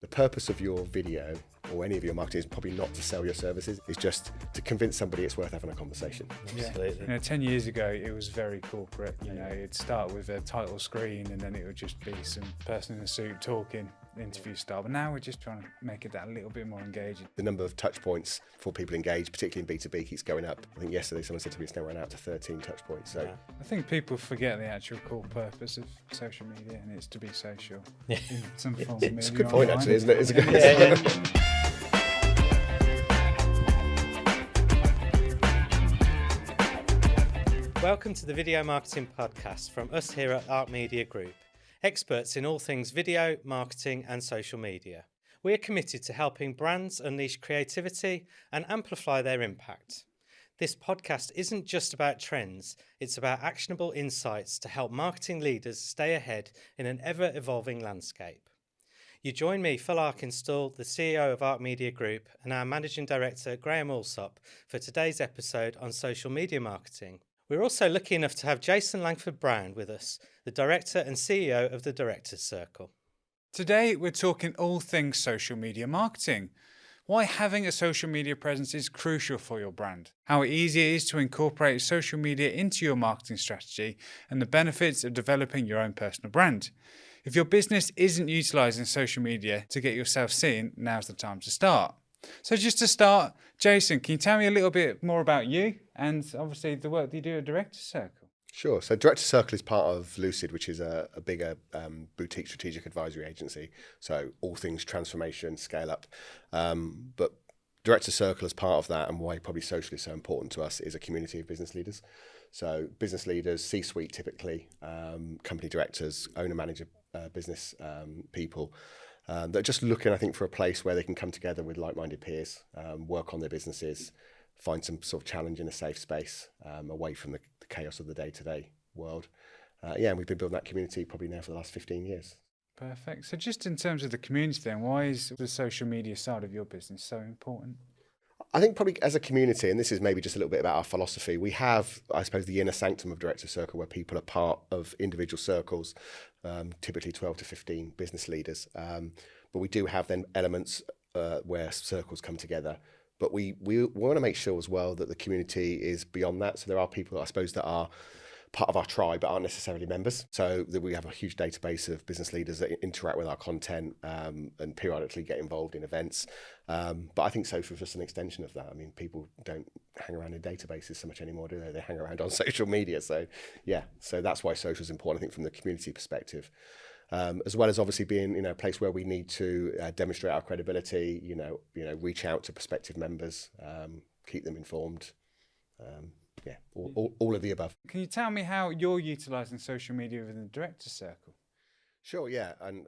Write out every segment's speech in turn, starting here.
The purpose of your video or any of your marketing is probably not to sell your services. It's just to convince somebody it's worth having a conversation. Absolutely. 10 years ago, it was very corporate. It'd start with a title screen and then it would just be some person in a suit talking, interview style. But now we're just trying to make it that a little bit more engaging. The number of touch points for people engaged, particularly in B2B, keeps going up. I think yesterday someone said to me it's now run out to 13 touch points. So I think people forget the actual core purpose of social media, and it's to be social. In some form of it's a media good point, online. actually, isn't it? It's a good Welcome to the Video Marketing Podcast from us here at Arc Media Group, experts in all things video, marketing and social media. We are committed to helping brands unleash creativity and amplify their impact. This podcast isn't just about trends, it's about actionable insights to help marketing leaders stay ahead in an ever-evolving landscape. You join me, Phil Arkinstall, the CEO of Arc Media Group, and our Managing Director, Graham Allsop, for today's episode on social media marketing. We're also lucky enough to have Jason Langford-Brown with us, the Director and CEO of the Directors Circle. Today, we're talking all things social media marketing. Why having a social media presence is crucial for your brand, how easy it is to incorporate social media into your marketing strategy, and the benefits of developing your own personal brand. If your business isn't utilising social media to get yourself seen, now's the time to start. So just to start, Jason, can you tell me a little bit more about you and obviously the work that you do at Directors Circle? Sure. So Director Circle is part of Lucid, which is a bigger boutique strategic advisory agency. So all things transformation, scale up. But Director Circle as part of that, and why probably social is so important to us, is a community of business leaders. So business leaders, C-suite typically, company directors, owner-manager business people, that are just looking, I think, for a place where they can come together with like-minded peers, work on their businesses, find some sort of challenge in a safe space, away from the chaos of the day-to-day world. And we've been building that community probably now for the last 15 years. Perfect. So just in terms of the community then, why is the social media side of your business so important? I think probably as a community, and this is maybe just a little bit about our philosophy, we have, I suppose, the inner sanctum of Director Circle where people are part of individual circles, typically 12 to 15 business leaders. But we do have then elements where circles come together. But we want to make sure as well that the community is beyond that. So there are people, I suppose, that are part of our tribe but aren't necessarily members. So that we have a huge database of business leaders that interact with our content and periodically get involved in events. But I think social is just an extension of that. I mean, people don't hang around in databases so much anymore, do they? They hang around on social media. So that's why social is important, I think, from the community perspective. As well as obviously being, a place where we need to demonstrate our credibility, reach out to prospective members, keep them informed. All of the above. Can you tell me how you're utilising social media within the Directors Circle? Sure, yeah. And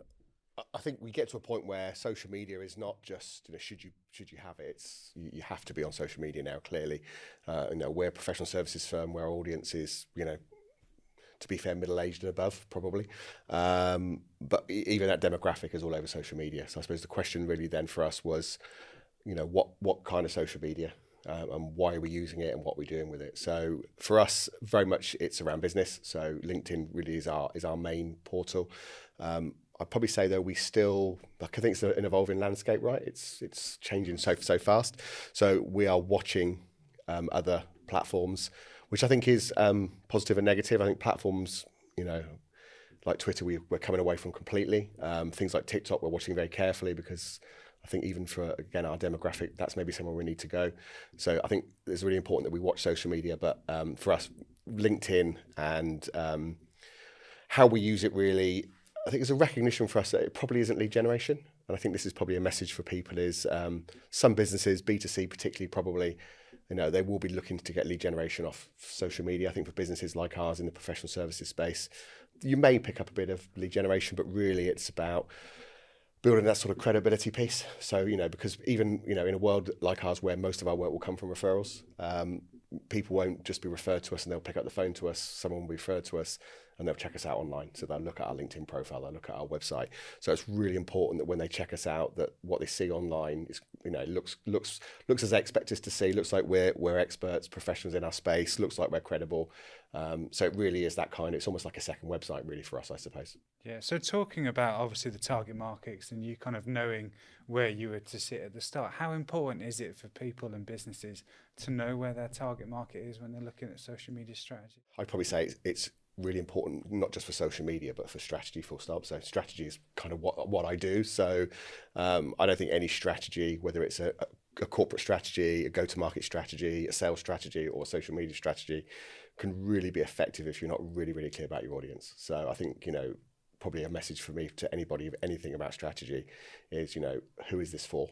I think we get to a point where social media is not just, should you have it? It's you have to be on social media now, clearly. We're a professional services firm where our audience is, to be fair, middle-aged and above, probably. But even that demographic is all over social media. So I suppose the question really then for us was, what kind of social media and why are we using it and what are we doing with it? So for us, very much it's around business. So LinkedIn really is our main portal. I'd probably say though we still, I think it's an evolving landscape, right? It's changing so fast. So we are watching other platforms, which I think is positive and negative. I think platforms, like Twitter, we're coming away from completely. Things like TikTok, we're watching very carefully because I think even for, again, our demographic, that's maybe somewhere we need to go. So I think it's really important that we watch social media, but for us, LinkedIn and how we use it really, I think it's a recognition for us that it probably isn't lead generation. And I think this is probably a message for people is some businesses, B2C particularly probably, they will be looking to get lead generation off social media. I think for businesses like ours in the professional services space, you may pick up a bit of lead generation, but really it's about building that sort of credibility piece. So, because even, in a world like ours where most of our work will come from referrals, people won't just be referred to us and they'll pick up the phone to us, someone will be referred to us and they'll check us out online. So they'll look at our LinkedIn profile, they'll look at our website. So it's really important that when they check us out, that what they see online is, looks as they expect us to see. Looks like we're experts, professionals in our space. Looks like we're credible. So it really is that kind. It's almost like a second website, really, for us, I suppose. Yeah. So talking about obviously the target markets and you kind of knowing where you were to sit at the start, how important is it for people and businesses to know where their target market is when they're looking at social media strategy? I'd probably say it's really important, not just for social media, but for strategy, full stop. So strategy is kind of what I do. So I don't think any strategy, whether it's a corporate strategy, a go-to-market strategy, a sales strategy, or a social media strategy, can really be effective if you're not really, really clear about your audience. So I think, probably a message for me to anybody of anything about strategy is, who is this for?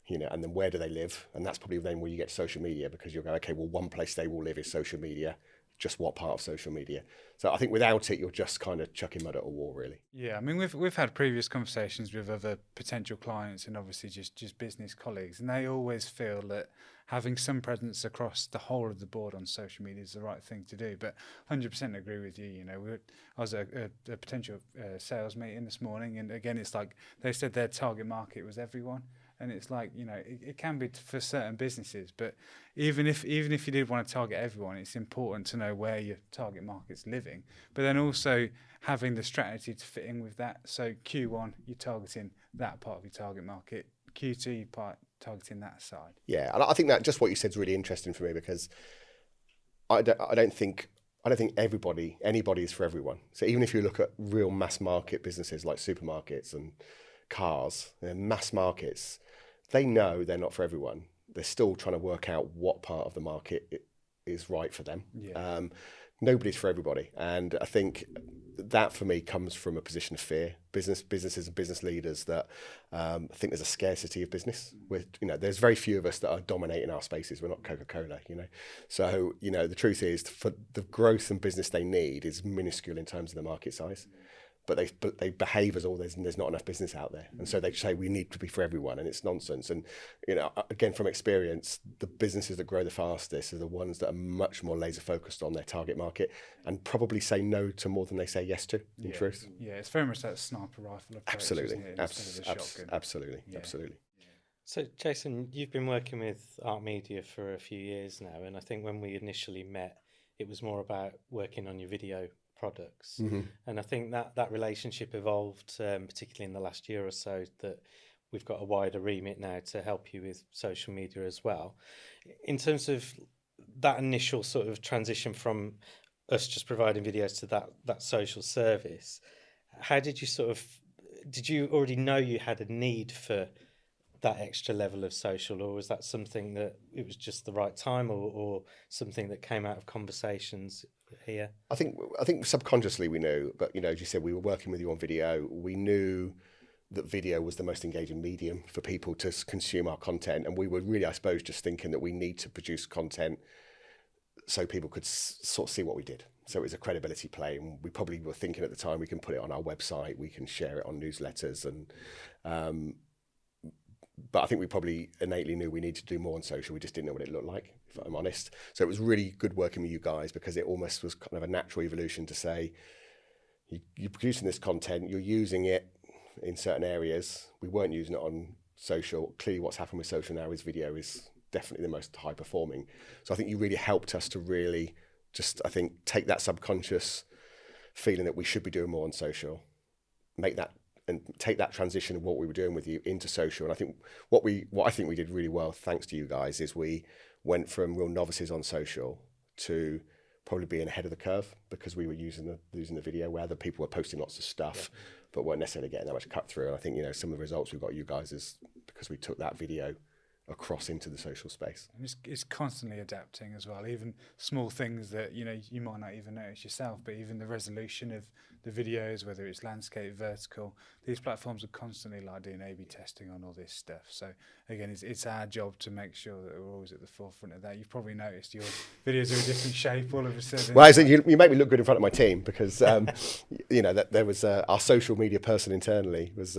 And then where do they live? And that's probably then where you get social media, because you'll go, okay, well, one place they will live is social media. Just what part of social media? So I think without it, you're just kind of chucking mud at a wall, really. Yeah, I mean, we've had previous conversations with other potential clients and obviously just business colleagues, and they always feel that having some presence across the whole of the board on social media is the right thing to do. But 100% agree with you. I was at a potential sales meeting this morning, and again, it's like they said their target market was everyone. And it's like, it can be for certain businesses, but even if you did want to target everyone, it's important to know where your target market's living, but then also having the strategy to fit in with that. So Q1, you're targeting that part of your target market. Q2, you're targeting that side. Yeah, and I think that just what you said is really interesting for me, because I don't think anybody is for everyone. So even if you look at real mass market businesses like supermarkets and cars, mass markets, they know they're not for everyone. They're still trying to work out what part of the market is right for them. Yeah. Nobody's for everybody. And I think that for me comes from a position of fear. Businesses and business leaders that I think there's a scarcity of business. There's very few of us that are dominating our spaces. We're not Coca-Cola, So, the truth is, for the growth and business they need is minuscule in terms of the market size. But they behave as all there's not enough business out there, and so they say we need to be for everyone, and it's nonsense. And again, from experience, the businesses that grow the fastest are the ones that are much more laser focused on their target market and probably say no to more than they say yes to. In truth, yeah, it's very much that sniper rifle approach. Absolutely, Absolutely. Absolutely. So, Jason, you've been working with Arc Media for a few years now, and I think when we initially met, it was more about working on your video products. Mm-hmm. And I think that relationship evolved, particularly in the last year or so, that we've got a wider remit now to help you with social media as well. In terms of that initial sort of transition from us just providing videos to that social service, how did you already know you had a need for that extra level of social, or was that something that it was just the right time, or something that came out of conversations here? I think subconsciously we knew, but as you said, we were working with you on video. We knew that video was the most engaging medium for people to consume our content, and we were really, I suppose, just thinking that we need to produce content so people could sort of see what we did. So it was a credibility play, and we probably were thinking at the time we can put it on our website, we can share it on newsletters, and but I think we probably innately knew we needed to do more on social. We just didn't know what it looked like, if I'm honest. So it was really good working with you guys, because it almost was kind of a natural evolution to say, you're producing this content, you're using it in certain areas. We weren't using it on social. Clearly what's happened with social now is video is definitely the most high performing. So I think you really helped us to really just, I think, take that subconscious feeling that we should be doing more on social, and take that transition of what we were doing with you into social. And I think what I think we did really well, thanks to you guys, is we went from real novices on social to probably being ahead of the curve, because we were using the video where other people were posting lots of stuff, but weren't necessarily getting that much cut through. And I think some of the results we've got you guys is because we took that video across into the social space. And it's constantly adapting as well, even small things that you might not even notice yourself, but even the resolution of the videos, whether it's landscape, vertical, these platforms are constantly doing A/B testing on all this stuff. So again, it's our job to make sure that we're always at the forefront of that. You've probably noticed your videos are a different shape all of a sudden. Well, you make me look good in front of my team, because that there was our social media person internally was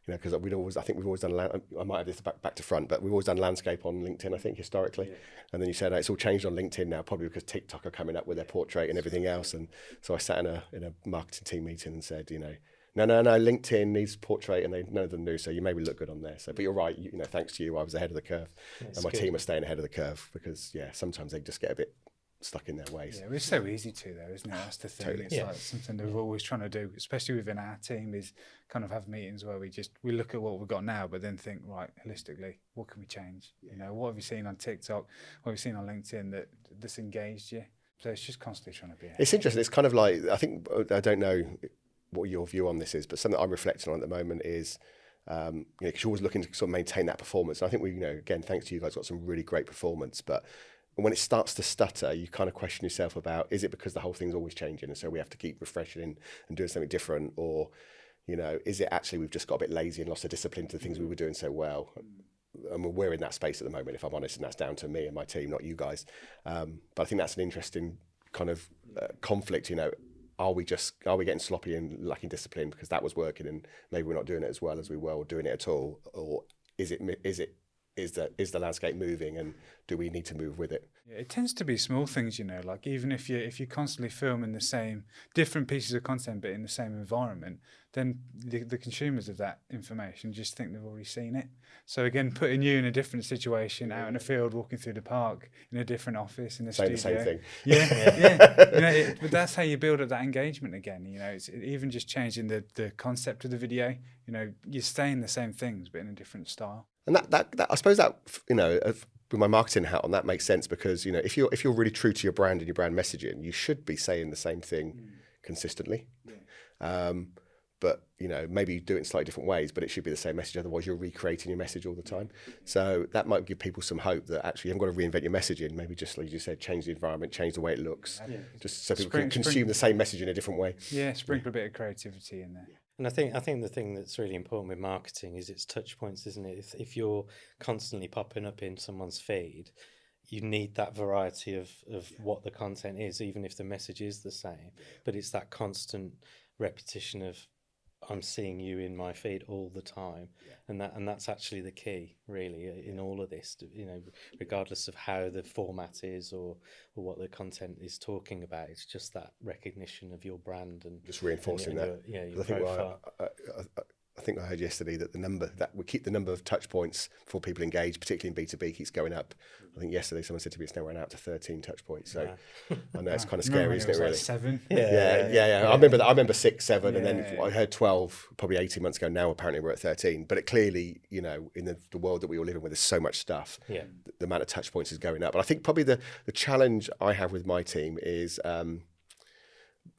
You know, because I think we've always done, I might have this back to front, but we've always done landscape on LinkedIn, I think, historically. And then you said it's all changed on LinkedIn now, probably because TikTok are coming up with their portrait and everything else. And so I sat in a marketing team meeting and said, you know, no, LinkedIn needs portrait, and none of them do. So you maybe look good on there. So, but you're right. You know, thanks to you, I was ahead of the curve, and my team are staying ahead of the curve because sometimes they just get a bit stuck in their ways. Yeah, it's so easy to though, isn't it? That's the thing. Totally. It's like something that we're always trying to do, especially within our team, is kind of have meetings where we look at what we've got now, but then think, right, holistically, what can we change? You know, what have you seen on TikTok? What have you seen on LinkedIn that's engaged you? So it's just constantly trying to be ahead. It's interesting. It's kind of like, I don't know what your view on this is, but something I'm reflecting on at the moment is, because you're always looking to sort of maintain that performance. And I think we, again, thanks to you guys, got some really great performance. But when it starts to stutter, you kind of question yourself about, is it because the whole thing's always changing and so we have to keep refreshing and doing something different? Or, is it actually we've just got a bit lazy and lost the discipline to the things we were doing so well? And we're in that space at the moment, if I'm honest, and that's down to me and my team, not you guys. But I think that's an interesting kind of conflict, Are we getting sloppy and lacking discipline because that was working and maybe we're not doing it as well as we were or doing it at all? Or is the landscape moving and do we need to move with it? Yeah, it tends to be small things, like even if you're constantly filming the same different pieces of content but in the same environment, then the consumers of that information just think they've already seen it. So again, putting you in a different situation, out in a field, walking through the park, in a different office, in a studio. Saying the same thing. Yeah. But that's how you build up that engagement again. It's even just changing the concept of the video. You're saying the same things but in a different style. And that I suppose that, with my marketing hat on, that makes sense because, if you're really true to your brand and your brand messaging, you should be saying the same thing consistently. But, maybe you do it in slightly different ways, but it should be the same message. Otherwise, you're recreating your message all the time. So that might give people some hope that actually you haven't got to reinvent your messaging. Maybe just, like you said, change the environment, change the way it looks, just so people can consume the same message in a different way. Yeah, sprinkle a bit of creativity in there. And I think the thing that's really important with marketing is its touch points, isn't it? If you're constantly popping up in someone's feed, you need that variety of what the content is, even if the message is the same. But it's that constant repetition of, I'm seeing you in my feed all the time, and that's actually the key, really, in all of this. Regardless of how the format is or what the content is talking about, it's just that recognition of your brand and just reinforcing that. Your profile. I think I heard yesterday that we keep the number of touch points for people engaged, particularly in B2B, keeps going up. I think yesterday someone said to me it's now run out to 13 touch points. So I know it's kind of scary, isn't it? Really? Like 7. Yeah. I remember 6, 7, and then I heard 12 probably 18 months ago. Now apparently we're at 13. But it clearly, in the world that we all live in, where there's so much stuff, the amount of touch points is going up. But I think probably the challenge I have with my team is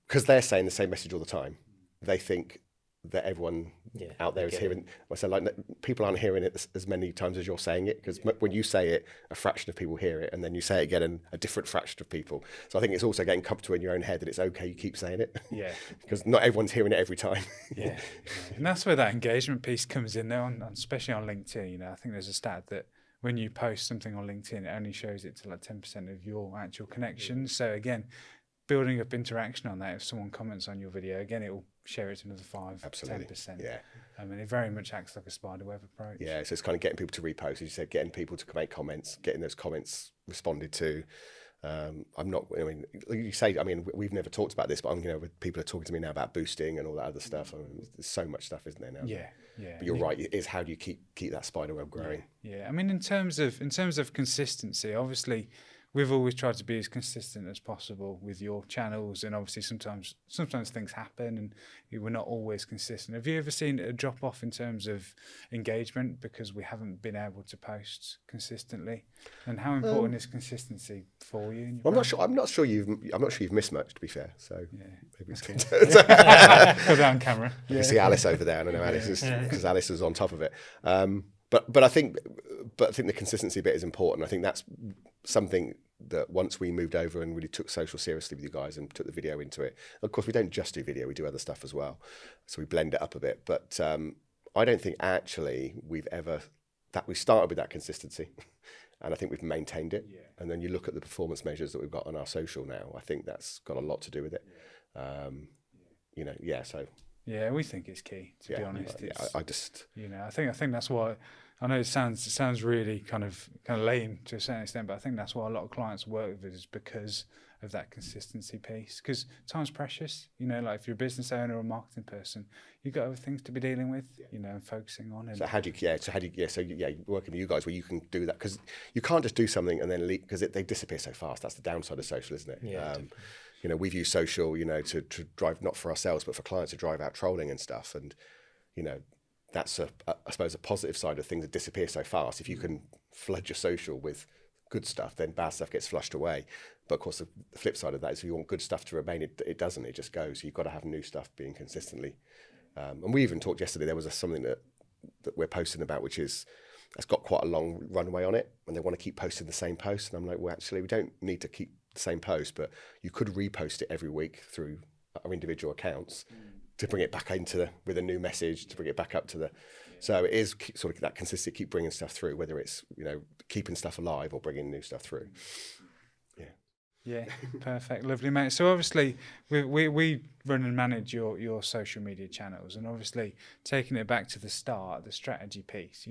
because they're saying the same message all the time. They think that everyone out there is hearing. So people aren't hearing it as many times as you're saying it, because when you say it, a fraction of people hear it, and then you say it again, and a different fraction of people. So I think it's also getting comfortable in your own head that it's okay you keep saying it. Yeah. Because not everyone's hearing it every time. Yeah. And that's where that engagement piece comes in there, especially on LinkedIn. I think there's a stat that when you post something on LinkedIn, it only shows it to like 10% of your actual connections. So again, building up interaction on that. If someone comments on your video, again, it will share it to another 5-10%. Yeah. I mean, it very much acts like a spiderweb approach. Yeah, so it's kind of getting people to repost, as you said, getting people to make comments, getting those comments responded to. Like you say, we've never talked about this, but people are talking to me now about boosting and all that other stuff. There's so much stuff, isn't there now? Yeah. But you're right. It is how do you keep that spider web growing? Yeah. I mean, in terms of consistency, obviously, we've always tried to be as consistent as possible with your channels, and obviously sometimes things happen and we're not always consistent. Have you ever seen a drop off in terms of engagement because we haven't been able to post consistently? And how important is consistency for you? I'm not sure. I'm not sure you've missed much, to be fair. So maybe it's good. Put that on camera. You can see Alice over there. I don't know Alice because Alice is on top of it. But I think the consistency bit is important. I think that's something that once we moved over and really took social seriously with you guys and took the video into it. Of course, we don't just do video; we do other stuff as well. So we blend it up a bit. But I don't think actually we started with that consistency, and I think we've maintained it. Yeah. And then you look at the performance measures that we've got on our social now. I think that's got a lot to do with it. So Yeah, we think it's key, to be Yeah, honest. yeah, It's, I just I think that's why. I know it sounds really kind of lame to a certain extent, but I think that's why a lot of clients work with us, is because of that consistency piece. Because time's precious. Like if you're a business owner or a marketing person, you've got other things to be dealing with. And focusing on. And so working with you guys where you can do that, because you can't just do something and then leave, because they disappear so fast. That's the downside of social, isn't it? Yeah. We've used social, to drive, not for ourselves, but for clients to drive out trolling and stuff. And, that's I suppose a positive side of things that disappear so fast. If you can flood your social with good stuff, then bad stuff gets flushed away. But of course, the flip side of that is if you want good stuff to remain, it doesn't, it just goes. So you've got to have new stuff being consistently. And we even talked yesterday, there was something that we're posting about, which is, that's got quite a long runway on it, and they want to keep posting the same post. And I'm like, well, actually, we don't need to keep the same post, but you could repost it every week through our individual accounts to bring it back with a new message, to bring it back up to the. So it is sort of that consistent, keep bringing stuff through, whether it's keeping stuff alive or bringing new stuff through. Yeah, perfect, lovely, mate. So obviously we run and manage your social media channels, and obviously taking it back to the start, the strategy piece.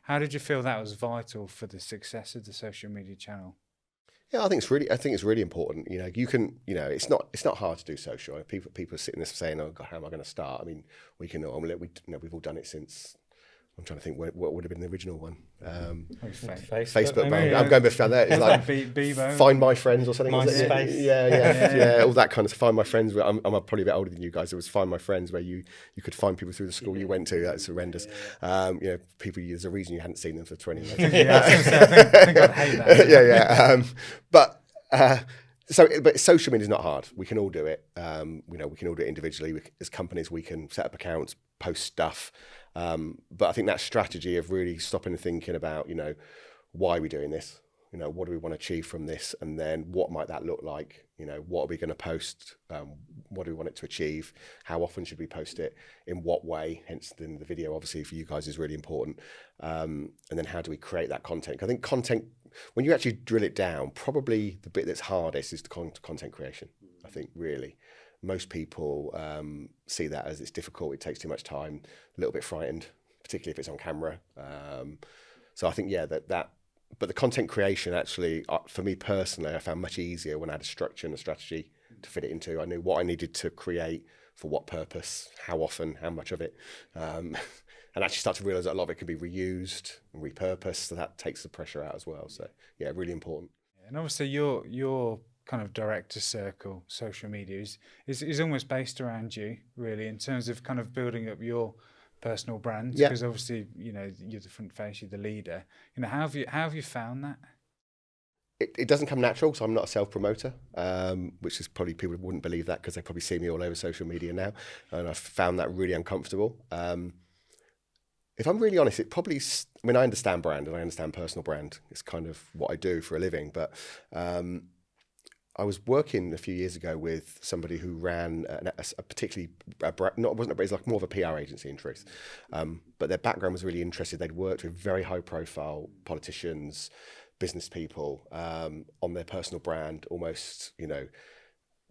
How did you feel that was vital for the success of the social media channel? Yeah, I think it's really important. You can, it's not hard to do social. People are sitting there saying, "Oh God, how am I going to start?" I mean, we've all done it since. I'm trying to think what would have been the original one. Facebook. But I'm going before that. It's like Bebo. Find My Friends or something. MySpace. Yeah, all that kind of. Find My Friends. I'm probably a bit older than you guys. It was Find My Friends, where you could find people through the school you went to. That's horrendous. People. There's a reason you hadn't seen them for 20 years. I think I'd hate that. But social media is not hard. We can all do it. We can all do it individually. As companies, we can set up accounts, post stuff. But I think that strategy of really stopping and thinking about, why are we doing this? What do we want to achieve from this? And then what might that look like? What are we going to post? What do we want it to achieve? How often should we post it? In what way? Hence, then the video, obviously, for you guys is really important. And then how do we create that content? I think content, when you actually drill it down, probably the bit that's hardest is the content creation. I think really. Most people see that as it's difficult, it takes too much time, a little bit frightened, particularly if it's on camera. So I think, but the content creation actually, for me personally, I found much easier when I had a structure and a strategy to fit it into. I knew what I needed to create, for what purpose, how often, how much of it. And actually start to realise that a lot of it can be reused and repurposed, so that takes the pressure out as well. So yeah, really important. And obviously your kind of director circle social media is almost based around you, really, in terms of kind of building up your personal brand, because obviously you're the front face, you're the leader. How have you found that? It doesn't come natural, so I'm not a self-promoter, which is probably, people wouldn't believe that because they probably see me all over social media now, and I've found that really uncomfortable. If I'm really honest, I understand brand and I understand personal brand. It's kind of what I do for a living, but I was working a few years ago with somebody who ran it's like more of a PR agency in truth, but their background was really interesting. They'd worked with very high profile politicians, business people on their personal brand, almost,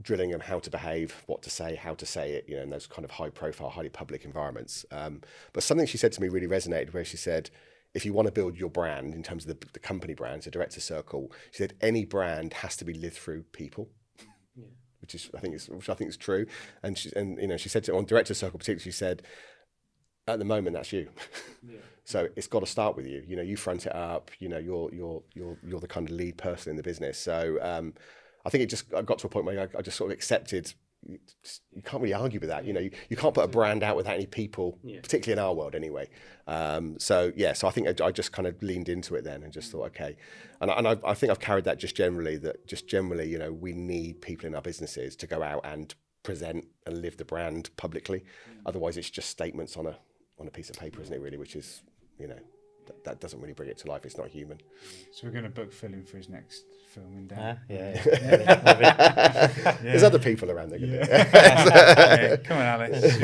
drilling them how to behave, what to say, how to say it, in those kind of high profile, highly public environments. But something she said to me really resonated, where she said, if you want to build your brand in terms of the company brand, so director circle, she said any brand has to be lived through people, which I think is true. And she said on director circle particularly, she said, at the moment that's you. So it's got to start with you. You front it up. You're the kind of lead person in the business. So I think I got to a point where I just sort of accepted. You can't really argue with that. You can't put a brand out without any people, particularly in our world anyway. So I think I just kind of leaned into it then and just thought, okay. And I think I've carried that just generally, we need people in our businesses to go out and present and live the brand publicly. Otherwise it's just statements on a piece of paper, isn't it really, which is, that doesn't really bring it to life. It's not human. So we're going to book Phil in for his next film in Dan. There's other people around there. Come on, Alex.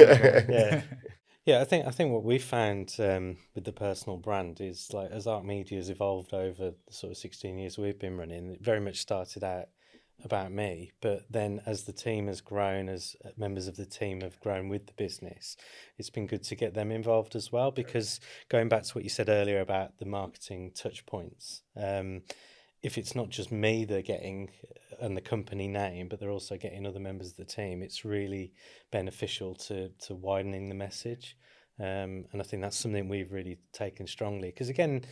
Yeah, I think what we found with the personal brand is, like, as Arc Media has evolved over the sort of 16 years we've been running, it very much started out about me, but then as the team has grown, as members of the team have grown with the business, it's been good to get them involved as well, because going back to what you said earlier about the marketing touch points, if it's not just me they're getting and the company name, but they're also getting other members of the team, it's really beneficial to widening the message. And I think that's something we've really taken strongly, because again,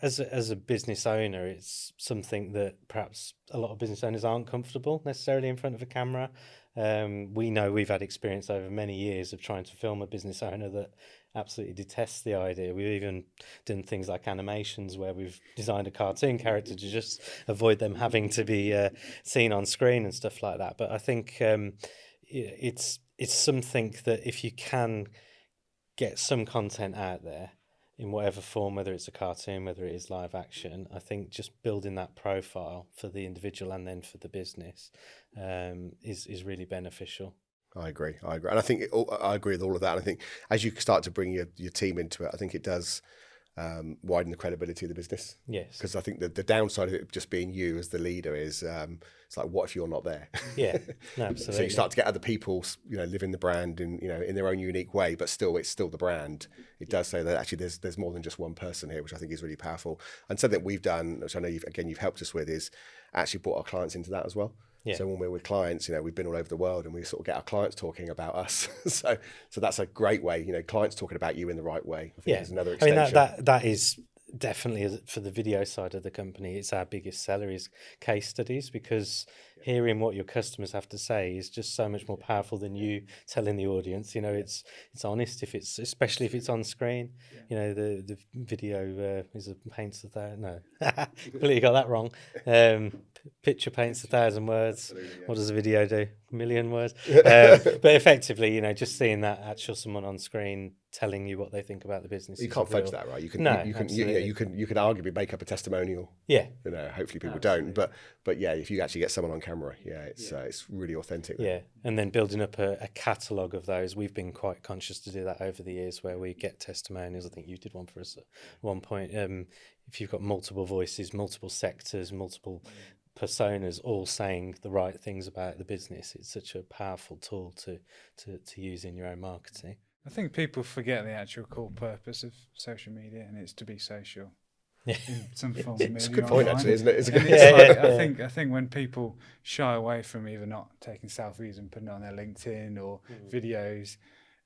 as a business owner, it's something that perhaps a lot of business owners aren't comfortable necessarily in front of a camera. We know we've had experience over many years of trying to film a business owner that absolutely detests the idea. We've even done things like animations where we've designed a cartoon character to just avoid them having to be seen on screen and stuff like that. But I think it's something that if you can get some content out there in whatever form, whether it's a cartoon, whether it is live action, I think just building that profile for the individual and then for the business is really beneficial. I agree. And I think I agree with all of that. And I think as you start to bring your team into it, I think it does widen the credibility of the business. Yes. Because I think the downside of it just being you as the leader is it's like, what if you're not there? Yeah, no, absolutely. So you start to get other people, living the brand in their own unique way, but it's still the brand. It does say that actually there's more than just one person here, which I think is really powerful. And something that we've done, which I know you've helped us with, is actually brought our clients into that as well. Yeah. So when we're with clients, we've been all over the world and we sort of get our clients talking about us. so that's a great way, clients talking about you in the right way. I think is another extension. I mean, that is definitely, for the video side of the company, it's our biggest seller is case studies, because hearing what your customers have to say is just so much more powerful than you telling the audience. It's honest, especially if it's on screen. The video is a paints a thousand. No, completely got that wrong. Picture paints 1,000 words. What does a video do? 1,000,000 words. But effectively, just seeing that actual someone on screen telling you what they think about the business. You can't fudge that, right? You can arguably make up a testimonial. Yeah. Hopefully people don't, but yeah, if you actually get someone on camera, it's really authentic. Yeah, and then building up a catalogue of those. We've been quite conscious to do that over the years, where we get testimonials. I think you did one for us at one point. If you've got multiple voices, multiple sectors, multiple personas all saying the right things about the business, it's such a powerful tool to use in your own marketing. I think people forget the actual core purpose of social media, and it's to be social. In some form of media. It's a good point, actually, isn't it? It's a good I think when people shy away from either not taking selfies and putting it on their LinkedIn or videos,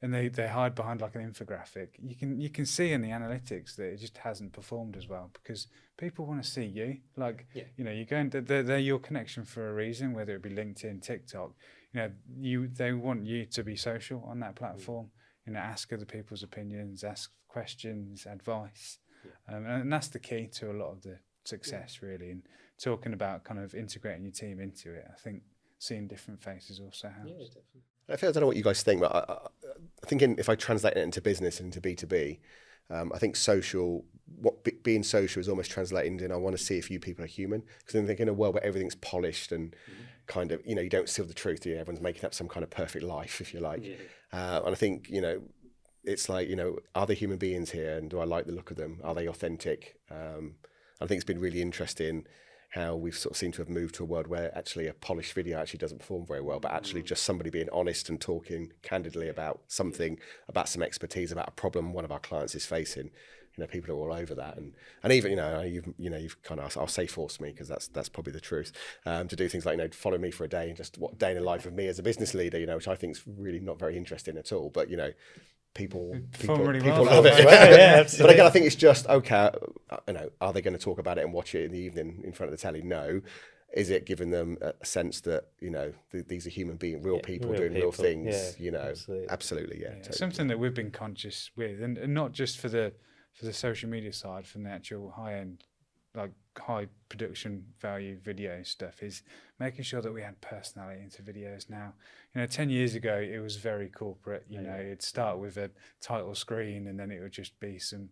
and they hide behind like an infographic, you can see in the analytics that it just hasn't performed as well, because people want to see you. You go into they're your connection for a reason, whether it be LinkedIn, TikTok. They want you to be social on that platform. Ask other people's opinions, ask questions, advice. And that's the key to a lot of the success, really. And talking about kind of integrating your team into it, I think seeing different faces also helps. Yeah, definitely. I don't know what you guys think, but I think if I translate it into business and into B2B, I think being social is almost translating in I want to see if you people are human. Because I think in a world where everything's polished and kind of, you don't see the truth, everyone's making up some kind of perfect life, if you like. And I think, it's like, are there human beings here, and do I like the look of them? Are they authentic? I think it's been really interesting how we've sort of seemed to have moved to a world where actually a polished video actually doesn't perform very well, but actually just somebody being honest and talking candidly about something, about some expertise, about a problem one of our clients is facing. People are all over that, and even you've kind of, I'll say forced me, because that's probably the truth, to do things like follow me for a day and just what day in the life of me as a business leader, which I think is really not very interesting at all. But people love it. Yeah, but again, I think it's just okay. Are they going to talk about it and watch it in the evening in front of the telly? No. Is it giving them a sense that these are human beings, real people doing real things? Absolutely, yeah. Totally. Something that we've been conscious with, and not just for the social media side, from the actual high end, like high production value video stuff, is making sure that we had personality into videos now. 10 years ago, it was very corporate. It'd start with a title screen and then it would just be some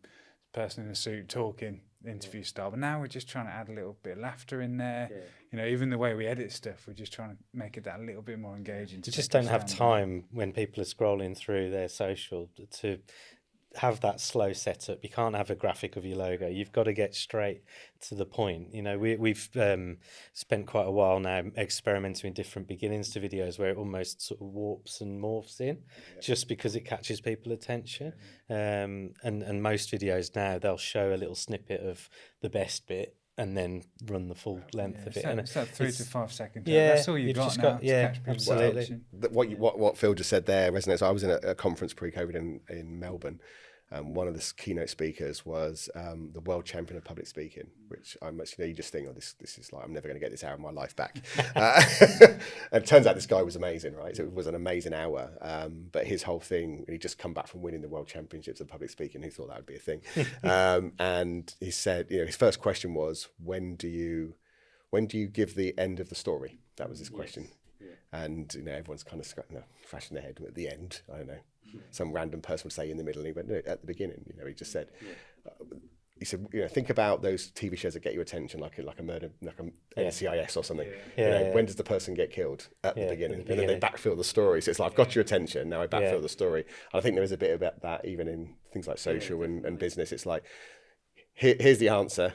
person in a suit talking, interview style. But now we're just trying to add a little bit of laughter in there. Even the way we edit stuff, we're just trying to make it that a little bit more engaging. You just don't have time when people are scrolling through their social to have that slow setup. You can't have a graphic of your logo. You've got to get straight to the point. You know, we've spent quite a while now experimenting with different beginnings to videos where it almost sort of warps and morphs in, just because it catches people's attention. And most videos now, they'll show a little snippet of the best bit and then run the full length of it. And it's that 3 to 5 seconds. Yeah, That's all you've got now to catch people's attention. What Phil just said there resonates. I was in a conference pre-COVID in Melbourne. One of the keynote speakers was the world champion of public speaking, which you just think, oh, this is like, I'm never going to get this hour of my life back. And it turns out this guy was amazing, right? So it was an amazing hour. But his whole thing, he'd just come back from winning the world championships of public speaking. He thought that would be a thing. And he said, his first question was, when do you give the end of the story? That was his question. Yeah. And everyone's kind of flashing their head at the end. I don't know. Some random person would say in the middle, and he went, no, at the beginning. He just said, he said, think about those TV shows that get your attention, like a murder, like a NCIS or something. When does the person get killed? At the beginning. And then they backfill the story. So it's like, I've got your attention, now I backfill the story. And I think there is a bit about that even in things like social and business. It's like, here's the answer.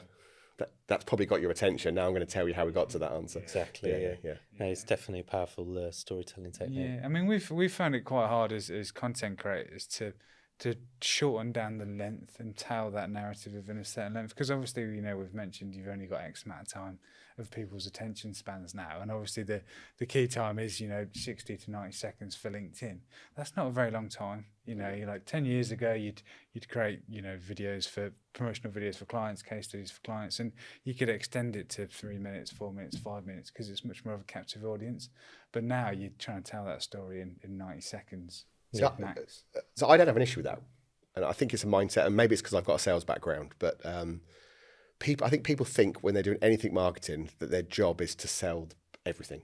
That's probably got your attention. Now I'm going to tell you how we got to that answer. Exactly. Yeah. No, it's definitely a powerful storytelling technique. Yeah, I mean, we've found it quite hard as content creators to shorten down the length and tell that narrative within a certain length, because obviously we've mentioned you've only got X amount of time of people's attention spans now, and obviously the key time is 60 to 90 seconds for LinkedIn. That's not a very long time. You're like 10 years ago you'd create videos for promotional videos for clients, case studies for clients, and you could extend it to 3 minutes, 4 minutes, 5 minutes, because it's much more of a captive audience. But now you're trying to tell that story in 90 seconds. So I don't have an issue with that, and I think it's a mindset, and maybe it's because I've got a sales background, but I think people think when they're doing anything marketing that their job is to sell everything.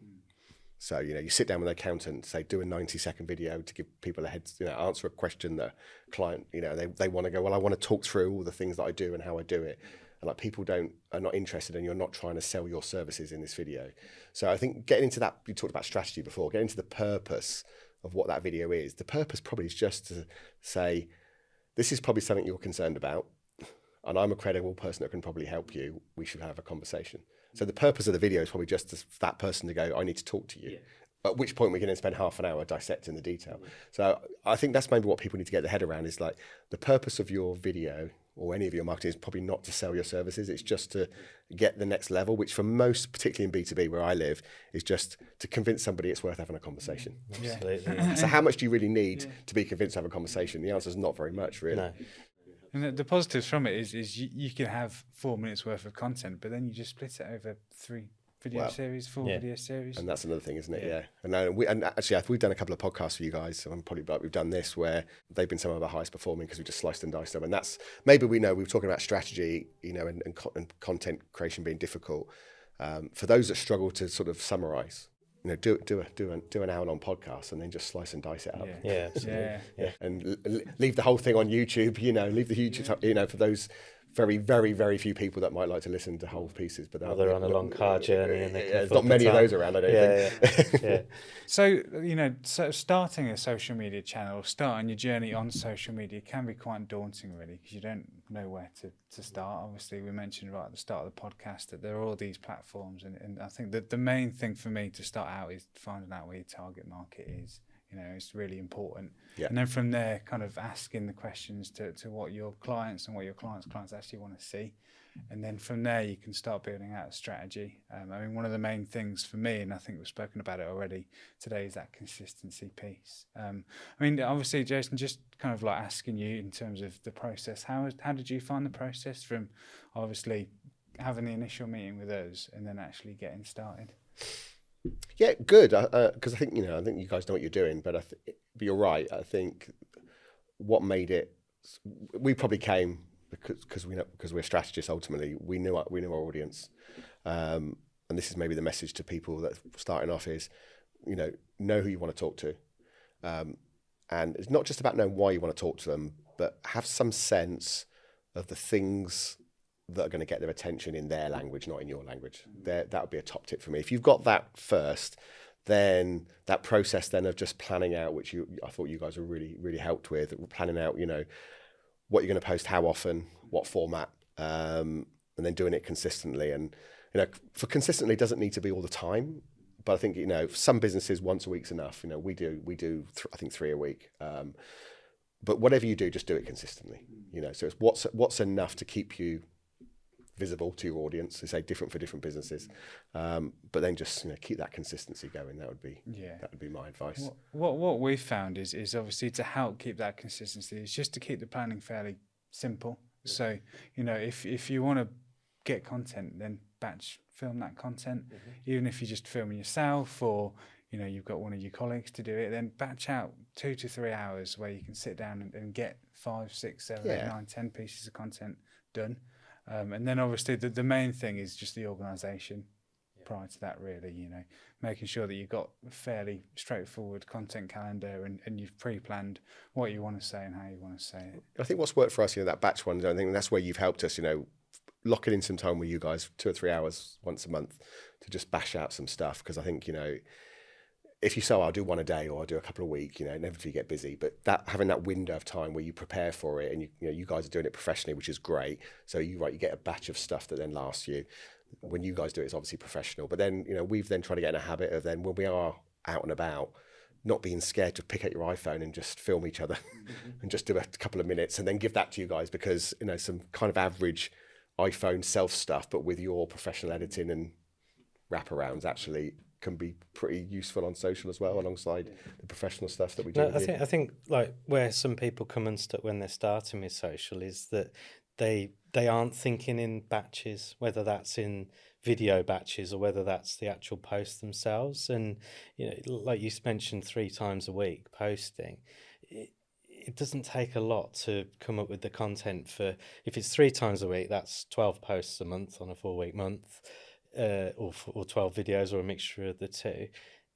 So you sit down with an accountant, say do a 90-second video to give people a answer a question that client they want to go, well, I want to talk through all the things that I do and how I do it. And like people are not interested, and you're not trying to sell your services in this video. So I think getting into that, you talked about strategy before, getting into the purpose of what that video is. The purpose probably is just to say, this is probably something you're concerned about, and I'm a credible person that can probably help you. We should have a conversation. So the purpose of the video is probably just for that person to go, I need to talk to you. At which point we can then spend half an hour dissecting the detail. So I think that's maybe what people need to get their head around, is like the purpose of your video or any of your marketing is probably not to sell your services. It's just to get the next level, which for most, particularly in B2B where I live, is just to convince somebody it's worth having a conversation. Absolutely. So how much do you really need to be convinced to have a conversation? The answer is not very much, really. No. And the positives from it is you can have 4 minutes worth of content, but then you just split it over 3 video series, 4 video series. And that's another thing, isn't it? Yeah. And actually, we've done a couple of podcasts for you guys, and probably we've done this where they've been some of our highest performing because we just sliced and diced them. And that's maybe we were talking about strategy, and content creation being difficult. For those that struggle to sort of summarize, do an hour-long podcast and then just slice and dice it up. Yeah. And leave the whole thing on YouTube. Leave the YouTube. For those very, very, very few people that might like to listen to whole pieces, but they're on a long car journey, and there's not many of those around, I don't think. So so starting a social media channel, starting your journey on social media can be quite daunting, really, because you don't know where to start. Obviously, we mentioned right at the start of the podcast that there are all these platforms, and I think that the main thing for me to start out is finding out where your target market is. It's really important. Yeah. And then from there, kind of asking the questions to what your clients and what your clients' clients actually want to see. And then from there, you can start building out a strategy. One of the main things for me, and I think we've spoken about it already today, is that consistency piece. Obviously, Jason, just kind of like asking you in terms of the process, how did you find the process from obviously having the initial meeting with us and then actually getting started? Yeah, good. Because I think you guys know what you're doing, but but you're right. I think what made it, we probably came because we're strategists. Ultimately, we knew our audience, and this is maybe the message to people that are starting off is, know who you want to talk to, and it's not just about knowing why you want to talk to them, but have some sense of the things that are going to get their attention in their language, not in your language. That would be a top tip for me. If you've got that first, then that process then of just planning out, which I thought you guys were really, really helped with, planning out, what you're going to post, how often, what format, and then doing it consistently. And for consistently doesn't need to be all the time, but I think some businesses once a week's enough. We do I think 3 a week. But whatever you do, just do it consistently. So it's what's enough to keep you visible to your audience. They say different for different businesses, but then just keep that consistency going. That would be my advice. What we've found is obviously to help keep that consistency is just to keep the planning fairly simple. So if you want to get content, then batch film that content. Even if you're just filming yourself, or you've got one of your colleagues to do it, then batch out 2 to 3 hours where you can sit down and get 5, 6, 7, 8, 9, 10 pieces of content done. And then obviously the main thing is just the organisation prior to that, really, making sure that you've got a fairly straightforward content calendar and you've pre-planned what you want to say and how you want to say it. I think what's worked for us, that batch one, I think that's where you've helped us, locking in some time with you guys, 2 or 3 hours once a month to just bash out some stuff. Because I think, if you say, I'll do one a day or I'll do a couple a week, inevitably you get busy. But having that window of time where you prepare for it, and you guys are doing it professionally, which is great. So you get a batch of stuff that then lasts you. When you guys do it, it's obviously professional. But then we've then tried to get in a habit of then when we are out and about, not being scared to pick up your iPhone and just film each other and just do a couple of minutes and then give that to you guys, because some kind of average iPhone self stuff, but with your professional editing and wraparounds actually can be pretty useful on social as well, alongside the professional stuff that we do. I think like where some people come unstuck when they're starting with social is that they aren't thinking in batches, whether that's in video batches or whether that's the actual posts themselves. And like you mentioned, 3 times a week posting. It doesn't take a lot to come up with the content for, if it's 3 times a week, that's 12 posts a month on a 4-week month. Or 12 videos, or a mixture of the two.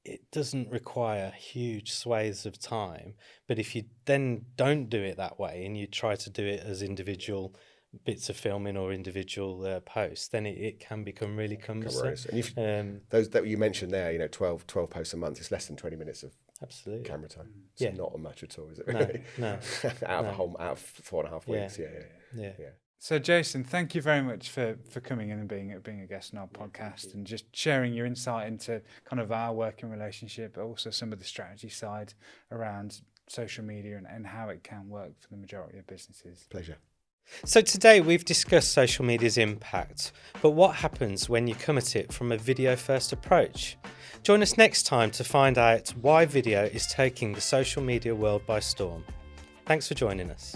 It doesn't require huge swathes of time, but if you then don't do it that way and you try to do it as individual bits of filming or individual posts, then it can become really cumbersome. And those that you mentioned there, 12 posts a month, it's less than 20 minutes of absolutely camera time. It's not much at all, is it really? No. out of 4.5 weeks. Yeah. So Jason, thank you very much for coming in and being a guest on our podcast and just sharing your insight into kind of our working relationship, but also some of the strategy side around social media and how it can work for the majority of businesses. Pleasure. So today we've discussed social media's impact, but what happens when you come at it from a video-first approach? Join us next time to find out why video is taking the social media world by storm. Thanks for joining us.